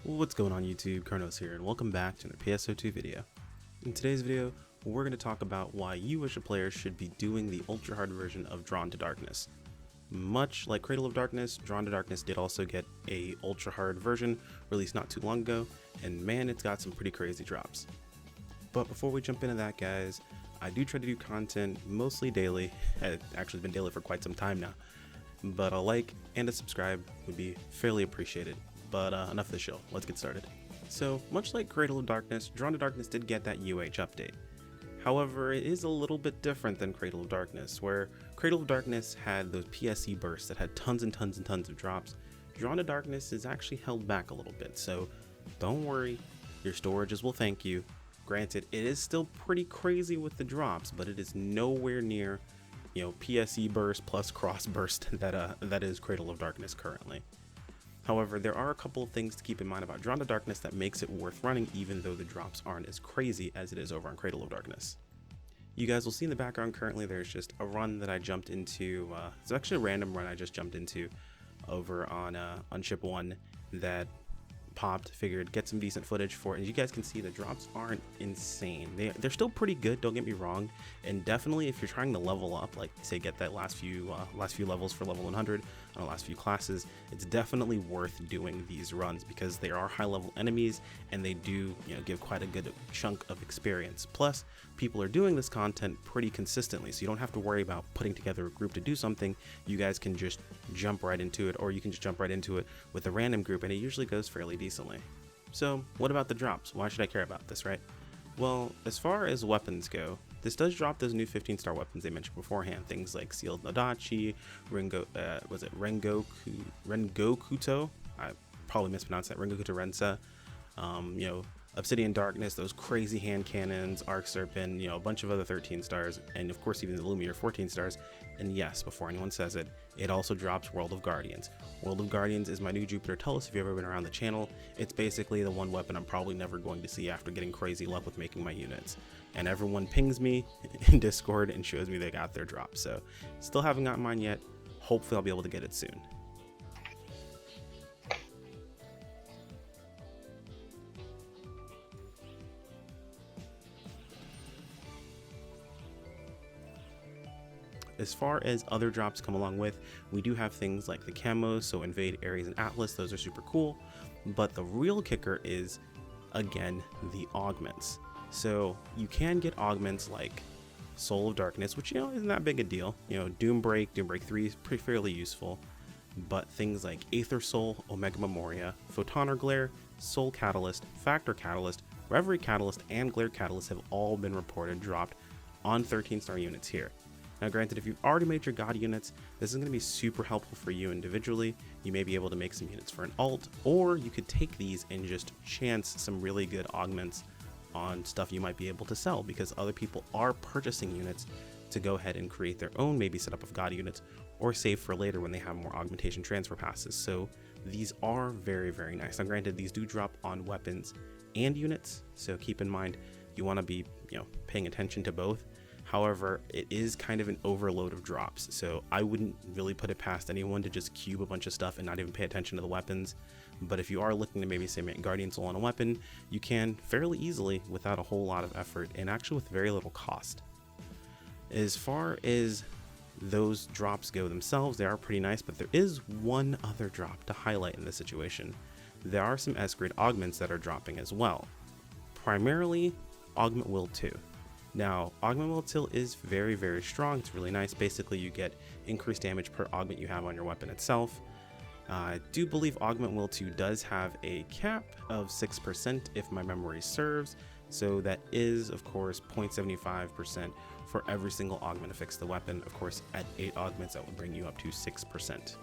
What's going on YouTube, Kronos here, and welcome back to another PSO2 video. In today's video, we're going to talk about why you as a player should be doing the ultra hard version of Drawn to Darkness. Much like Cradle of Darkness, Drawn to Darkness did also get a ultra hard version released not too long ago, and man, it's got some pretty crazy drops. But before we jump into that, guys, I do try to do content mostly daily. It's actually been daily for quite some time now, but a like and a subscribe would be fairly appreciated. But enough of the show, let's get started. So, much like Cradle of Darkness, Drawn to Darkness did get that UH update. However, it is a little bit different than Cradle of Darkness, where Cradle of Darkness had those PSE bursts that had tons and tons and tons of drops. Drawn to Darkness is actually held back a little bit, so don't worry, your storages will thank you. Granted, it is still pretty crazy with the drops, but it is nowhere near, PSE burst plus cross burst that is Cradle of Darkness currently. However, there are a couple of things to keep in mind about Drawn to Darkness that makes it worth running, even though the drops aren't as crazy as it is over on Cradle of Darkness. You guys will see in the background currently there's just a run that I jumped into. It's actually a random run I just jumped into over on ship 1 that popped, figured get some decent footage for it, and you guys can see the drops aren't insane. They're still pretty good, don't get me wrong, and definitely if you're trying to level up, like say get that last few levels for level 100 on the last few classes, it's definitely worth doing these runs because they are high level enemies and they do give quite a good chunk of experience. Plus, people are doing this content pretty consistently, so you don't have to worry about putting together a group to do something. You guys can just jump right into it, or you can just jump right into it with a random group, and it usually goes fairly decently. So what about the drops? Why should I care about this, right? Well, as far as weapons go, this does drop those new 15-star weapons they mentioned beforehand, things like Sealed Nodachi, Rengokuto? I probably mispronounced that, Rengokuto Rensa, Obsidian Darkness, those crazy hand cannons, Arc Serpent, a bunch of other 13 stars, and of course even the Lumiere 14 stars. And yes, before anyone says it, it also drops World of Guardians. World of Guardians is my new Jupiter Tellus if you've ever been around the channel. It's basically the one weapon I'm probably never going to see after getting crazy luck with making my units. And everyone pings me in Discord and shows me they got their drop. So still haven't gotten mine yet. Hopefully I'll be able to get it soon. As far as other drops come along with, we do have things like the camos, so Invade, Ares, and Atlas. Those are super cool. But the real kicker is, again, the augments. So you can get augments like Soul of Darkness, which, isn't that big a deal. Doombreak 3 is pretty fairly useful. But things like Aether Soul, Omega Memoria, Photoner Glare, Soul Catalyst, Factor Catalyst, Reverie Catalyst, and Glare Catalyst have all been reported dropped on 13-star units here. Now granted, if you've already made your god units, this is going to be super helpful for you individually. You may be able to make some units for an alt, or you could take these and just chance some really good augments on stuff you might be able to sell, because other people are purchasing units to go ahead and create their own maybe setup of god units, or save for later when they have more augmentation transfer passes. So these are very, very nice. Now granted, these do drop on weapons and units, so keep in mind you want to be paying attention to both. However, it is kind of an overload of drops, so I wouldn't really put it past anyone to just cube a bunch of stuff and not even pay attention to the weapons. But if you are looking to maybe say make Guardian Soul on a weapon, you can fairly easily without a whole lot of effort and actually with very little cost. As far as those drops go themselves, they are pretty nice, but there is one other drop to highlight in this situation. There are some S-grade augments that are dropping as well, primarily Augment Wheel 2. Now, Augment Wheel 2 is very, very strong. It's really nice. Basically, you get increased damage per augment you have on your weapon itself. I do believe Augment Wheel 2 does have a cap of 6% if my memory serves. So that is, of course, 0.75% for every single augment affixed to the weapon. Of course, at 8 augments, that would bring you up to 6%.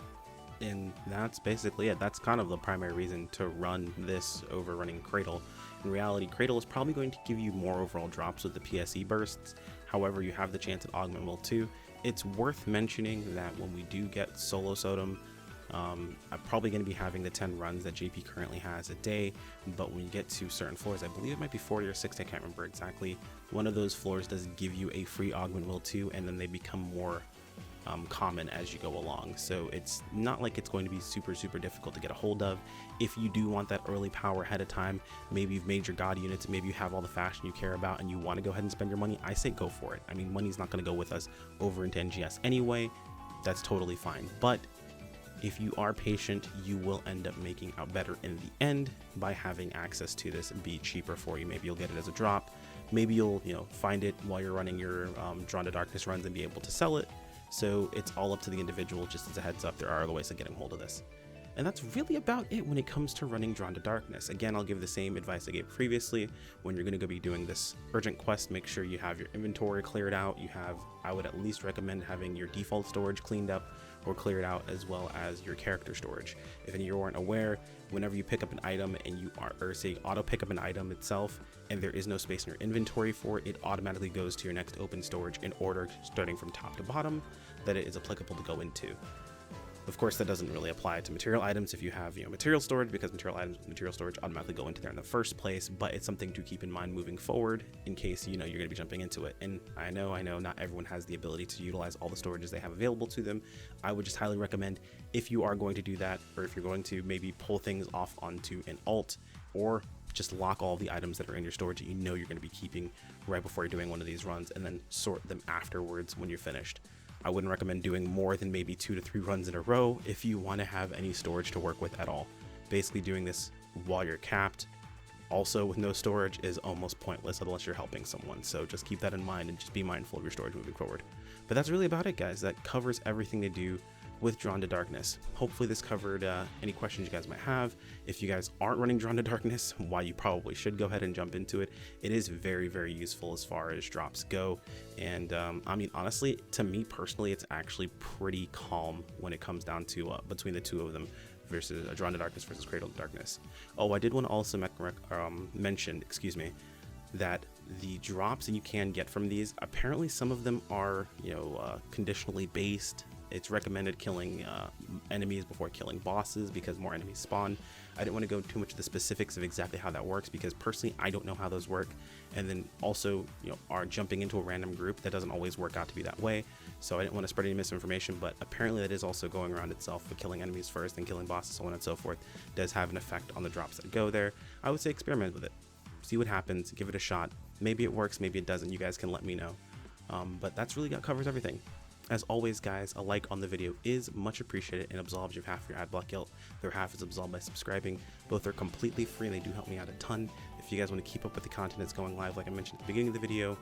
And that's basically it. That's kind of the primary reason to run this over running Cradle. In reality, Cradle is probably going to give you more overall drops with the PSE bursts. However, you have the chance at Augment Wheel 2. It's worth mentioning that when we do get Solo Sodom, I'm probably going to be having the 10 runs that JP currently has a day, but when you get to certain floors, I believe it might be 40 or 60, I can't remember exactly, one of those floors does give you a free Augment Wheel 2, and then they become more common as you go along. So it's not like it's going to be super difficult to get a hold of. If you do want that early power ahead of time, maybe you've made your god units, maybe you have all the fashion you care about and you want to go ahead and spend your money, I say go for it. I mean, money's not going to go with us over into NGS anyway. That's totally fine. But if you are patient, you will end up making out better in the end by having access to this and be cheaper for you. Maybe you'll get it as a drop. Maybe you'll find it while you're running your Drawn to Darkness runs and be able to sell it. So it's all up to the individual. Just as a heads up, there are other ways of getting hold of this. And that's really about it when it comes to running Drawn to Darkness. Again, I'll give the same advice I gave previously. When you're going to go be doing this urgent quest, make sure you have your inventory cleared out. I would at least recommend having your default storage cleaned up or cleared out, as well as your character storage. If any of you aren't aware, whenever you pick up an item and you are, or say auto pick up an item itself, and there is no space in your inventory for it, it automatically goes to your next open storage in order, starting from top to bottom, that it is applicable to go into. Of course, that doesn't really apply to material items if you have material storage, because material items with material storage automatically go into there in the first place, but it's something to keep in mind moving forward in case you're going to be jumping into it. And I know not everyone has the ability to utilize all the storages they have available to them. I would just highly recommend, if you are going to do that, or if you're going to maybe pull things off onto an alt, or just lock all the items that are in your storage that you're going to be keeping right before you're doing one of these runs, and then sort them afterwards when you're finished. I wouldn't recommend doing more than maybe 2 to 3 runs in a row if you want to have any storage to work with at all. Basically, doing this while you're capped, also with no storage, is almost pointless unless you're helping someone. So just keep that in mind and just be mindful of your storage moving forward. But that's really about it, guys. That covers everything to do with Drawn to Darkness. Hopefully this covered any questions you guys might have. If you guys aren't running Drawn to Darkness, why you probably should go ahead and jump into it. It is very useful as far as drops go. And I mean, honestly, to me personally, it's actually pretty calm when it comes down to between the two of them versus Drawn to Darkness versus Cradle to Darkness. Oh, I did want to also mention, that the drops that you can get from these, apparently some of them are, conditionally based. It's recommended killing enemies before killing bosses because more enemies spawn. I didn't want to go too much into the specifics of exactly how that works because personally I don't know how those work. And then also, are jumping into a random group, that doesn't always work out to be that way. So I didn't want to spread any misinformation, but apparently that is also going around itself with killing enemies first and killing bosses, so on and so forth, does have an effect on the drops that go there. I would say experiment with it. See what happens, give it a shot. Maybe it works, maybe it doesn't. You guys can let me know. But that's really covers everything. As always, guys, a like on the video is much appreciated and absolves you of half your ad block guilt. The other half is absolved by subscribing. Both are completely free and they do help me out a ton. If you guys want to keep up with the content that's going live, like I mentioned at the beginning of the video,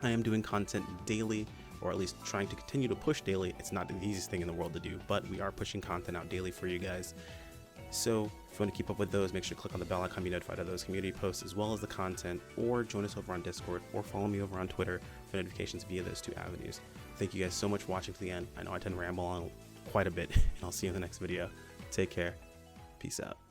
I am doing content daily, or at least trying to continue to push daily. It's not the easiest thing in the world to do, but we are pushing content out daily for you guys. So if you want to keep up with those, make sure to click on the bell icon, be notified of those community posts as well as the content, or join us over on Discord, or follow me over on Twitter for notifications via those 2 avenues. Thank you guys so much for watching to the end. I know I tend to ramble on quite a bit, and I'll see you in the next video. Take care. Peace out.